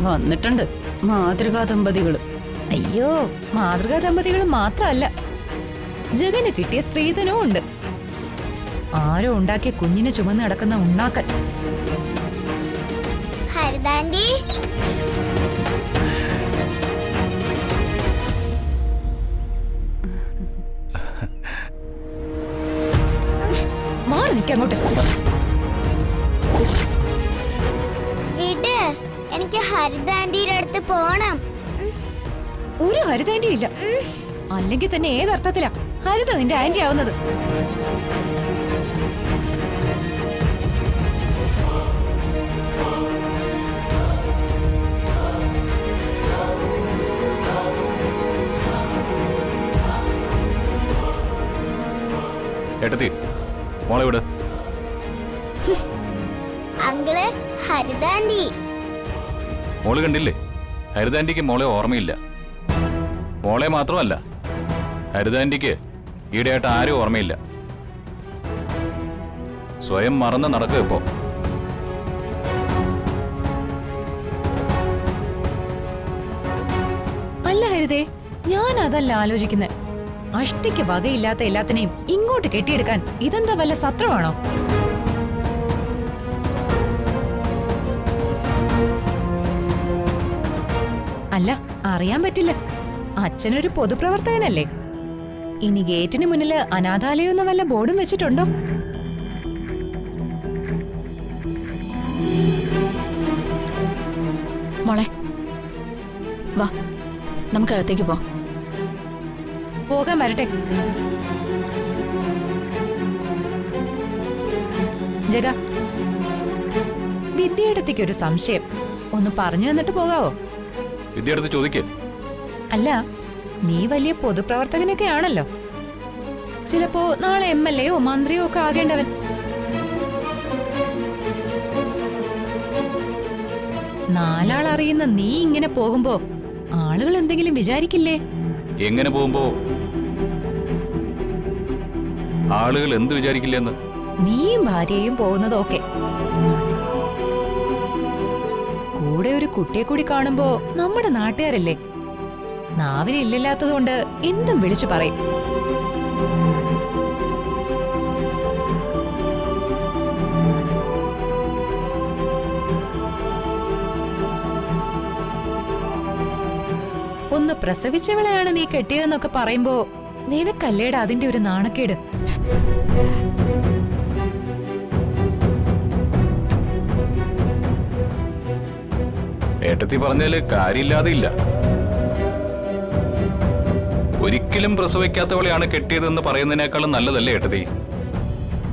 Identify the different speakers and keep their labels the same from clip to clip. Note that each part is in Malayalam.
Speaker 1: വന്നിട്ടുണ്ട് മാതൃകാ ദമ്പതികള്.
Speaker 2: അയ്യോ, മാതൃകാ ദമ്പതികൾ മാത്രമല്ല, ജഗന് കിട്ടിയ സ്ത്രീധനവും ഉണ്ട്. ആരോ ഉണ്ടാക്കിയ കുഞ്ഞിനെ ചുമന്ന് നടക്കുന്ന ഉണ്ണാക്കൽ.
Speaker 3: ഹരിതാന്റി,
Speaker 2: മാറി നിൽക്കങ്ങോട്ട്.
Speaker 3: വിട്, എനിക്ക് ഹരിതാന്റിയുടെ അടുത്ത് പോണം.
Speaker 2: ഒരു ഹരിത ഇല്ല. അല്ലെങ്കിൽ തന്നെ ഏതർത്ഥത്തിലാ ഹരിത നിന്റെ ആന്റി ആവുന്നത്?
Speaker 4: ഏട്ടത്തി, മോളെ വിട്.
Speaker 3: അങ്കിള്, ഹരിതാന്റി.
Speaker 4: മോള് കണ്ടില്ലേ, ഹരിതാന്റിക്ക് മോളെ ഓർമ്മയില്ല. മോളെ മാത്രമല്ല, ഹരിതാന്റിക്ക് ഈടെയായിട്ട് ആരും ഓർമ്മയില്ല. സ്വയം മറന്ന് നടക്കുക ഇപ്പോ.
Speaker 2: അല്ല ഹരിതേ, ഞാൻ അതല്ല ആലോചിക്കുന്നത്. അഷ്ടിക്ക് വകയില്ലാത്ത എല്ലാത്തിനെയും ഇങ്ങോട്ട് കെട്ടിയെടുക്കാൻ ഇതെന്താ വല്ല സത്രമാണോ? അല്ല, അറിയാൻ പറ്റില്ല. അച്ഛനൊരു പൊതുപ്രവർത്തകനല്ലേ. ഇനി ഗേറ്റിന് മുന്നില് അനാഥാലയം എന്ന വല്ല ബോർഡും വെച്ചിട്ടുണ്ടോ?
Speaker 5: മോളെ വാ, നമുക്ക് അകത്തേക്ക്
Speaker 2: പോകാൻ വരട്ടെ. ജഗ, വിദ്യയെടുത്തേക്ക് ഒരു സംശയം. ഒന്ന് പറഞ്ഞു തന്നിട്ട് പോകാവോ?
Speaker 4: വിദ്യയെടുത്ത് ചോദിക്കേ.
Speaker 2: അല്ല, നീ വലിയ പൊതുപ്രവർത്തകനൊക്കെ ആണല്ലോ. ചിലപ്പോ നാളെ MLA യോ മന്ത്രിയോ ഒക്കെ ആകേണ്ടവൻ. നാലാൾ അറിയുന്ന നീ ഇങ്ങനെ പോകുമ്പോ ആളുകൾ എന്തെങ്കിലും വിചാരിക്കില്ലേ?
Speaker 4: എങ്ങനെ പോകുമ്പോ ആളുകൾ എന്ത് വിചാരിക്കില്ലെന്ന്?
Speaker 2: നീയും ഭാര്യയും പോകുന്നതൊക്കെ. കൂടെ ഒരു കുട്ടിയെ കൂടി കാണുമ്പോ നമ്മുടെ നാട്ടുകാരല്ലേ, നാവിന് ഇല്ലില്ലാത്തതുകൊണ്ട് എന്തും വിളിച്ചു പറയും. ഒന്ന് പ്രസവിച്ചവളെയാണ് നീ കെട്ടിയതെന്നൊക്കെ പറയുമ്പോ നിനക്കല്ലേടാ അതിന്റെ ഒരു നാണക്കേട്.
Speaker 4: ഏട്ടത്തി പറഞ്ഞാല് കാര്യമില്ലാതെ ഇല്ല. ഒരിക്കലും പ്രസവിക്കാത്തവളെയാണ് കെട്ടിയതെന്ന് പറയുന്നതിനേക്കാളും നല്ലതല്ലേ ഏട്ടത്തി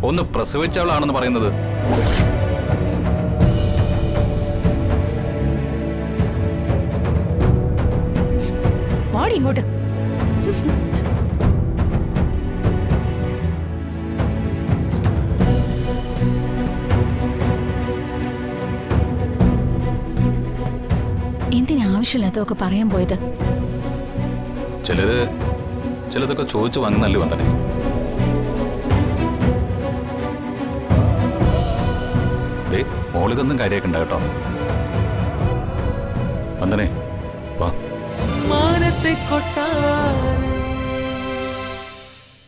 Speaker 4: ഒന്ന് പ്രസവിച്ചവളാണെന്ന് പറയുന്നത്?
Speaker 2: വാടി ഇങ്ങോട്ട്.
Speaker 5: എന്തിനാ ആവശ്യമില്ലാത്തതൊക്കെ പറയാൻ പോയത്?
Speaker 4: ചിലതൊക്കെ ചോദിച്ചു വാങ്ങുന്നല്ലേ വന്ദനെ. മോളിതൊന്നും കാര്യാക്കണ്ട കേട്ടോ. വന്ദനെ വാ.
Speaker 6: മാനത്തെ കൊട്ടാരം